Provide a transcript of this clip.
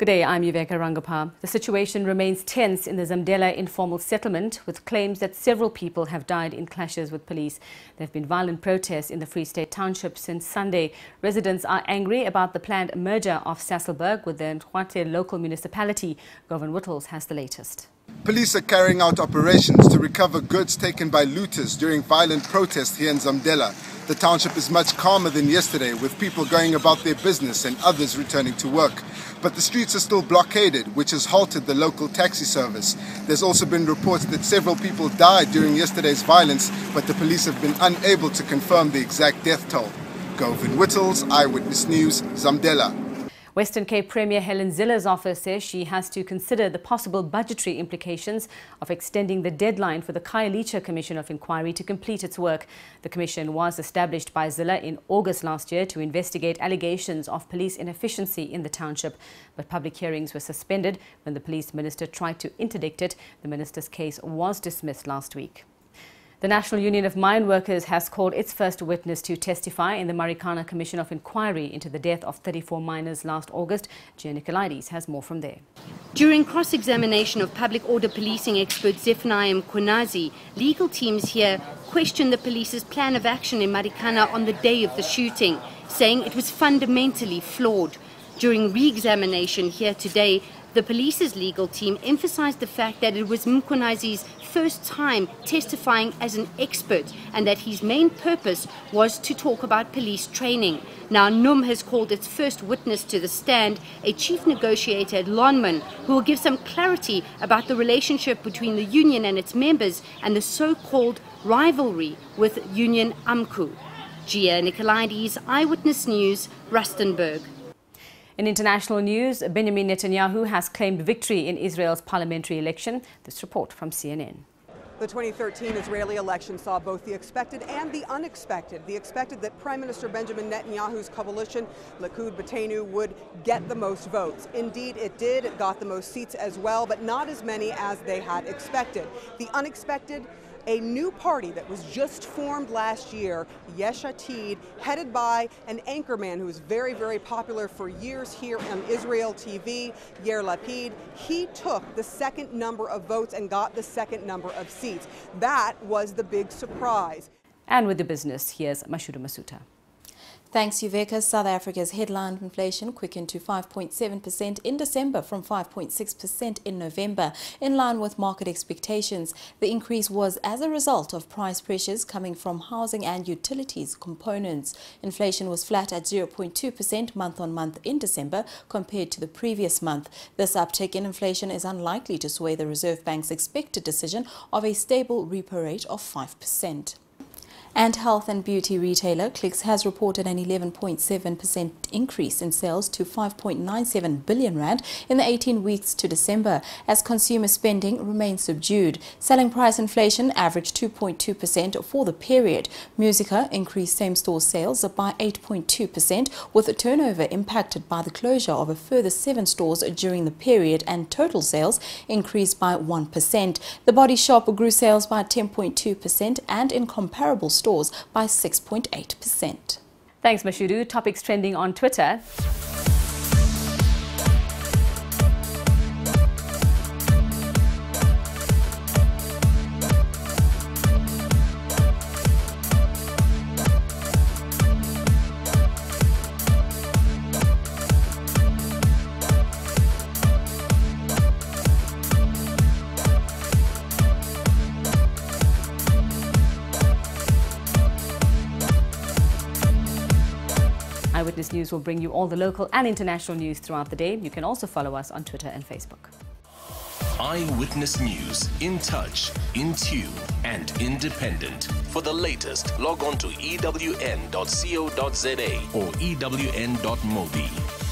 Good day, I'm Uveka Rangappa. The situation remains tense in the Zamdella informal settlement, with claims that several people have died in clashes with police. There have been violent protests in the Free State township since Sunday. Residents are angry about the planned merger of Sasolburg with the Nkwate local municipality. Govan Whittles has the latest. Police are carrying out operations to recover goods taken by looters during violent protests here in Zamdella. The township is much calmer than yesterday, with people going about their business and others returning to work. But the streets are still blockaded, which has halted the local taxi service. There's also been reports that several people died during yesterday's violence, but the police have been unable to confirm the exact death toll. Govan Whittles, Eyewitness News, Zamdella. Western Cape Premier Helen Zilla's office says she has to consider the possible budgetary implications of extending the deadline for the Khayelitsha Commission of Inquiry to complete its work. The commission was established by Zilla in August last year to investigate allegations of police inefficiency in the township. But public hearings were suspended when the police minister tried to interdict it. The minister's case was dismissed last week. The National Union of Mine Workers has called its first witness to testify in the Marikana Commission of Inquiry into the death of 34 miners last August. Gia Nicolaides has more from there. During cross-examination of public order policing expert Zephaniah Mkhonazi, legal teams here questioned the police's plan of action in Marikana on the day of the shooting, saying it was fundamentally flawed. During re-examination here today, the police's legal team emphasized the fact that it was Mkhonazi's first time testifying as an expert and that his main purpose was to talk about police training. Now, NUM has called its first witness to the stand, a chief negotiator at Lonman, who will give some clarity about the relationship between the union and its members and the so-called rivalry with Union AMCU. Gia Nicolaides, Eyewitness News, Rustenburg. In international news, Benjamin Netanyahu has claimed victory in Israel's parliamentary election. This report from CNN. The 2013 Israeli election saw both the expected and the unexpected. The expected that Prime Minister Benjamin Netanyahu's coalition, Likud Beitenu, would get the most votes. Indeed, it did. It got the most seats as well, but not as many as they had expected. The unexpected, a new party that was just formed last year, Yesh Atid, headed by an anchorman who was very, very popular for years here on Israel TV, Yair Lapid. He took the second number of votes and got the second number of seats. That was the big surprise. And with the business, here's Mashuda Masuta. Thanks, Uveka. South Africa's headline inflation quickened to 5.7% in December from 5.6% in November, in line with market expectations. The increase was as a result of price pressures coming from housing and utilities components. Inflation was flat at 0.2% month-on-month in December compared to the previous month. This uptick in inflation is unlikely to sway the Reserve Bank's expected decision of a stable repo rate of 5%. And health and beauty retailer Clicks has reported an 11.7% increase in sales to 5.97 billion rand in the 18 weeks to December, as consumer spending remains subdued. Selling price inflation averaged 2.2% for the period. Musica increased same-store sales by 8.2%, with a turnover impacted by the closure of a further 7 stores during the period, and total sales increased by 1%. The Body Shop grew sales by 10.2% and in comparable stores by 6.8%. Thanks, Mashudu. Topics trending on Twitter. Eyewitness News will bring you all the local and international news throughout the day. You can also follow us on Twitter and Facebook. Eyewitness News, in touch, in tune, and independent. For the latest, log on to ewn.co.za or ewn.mobi.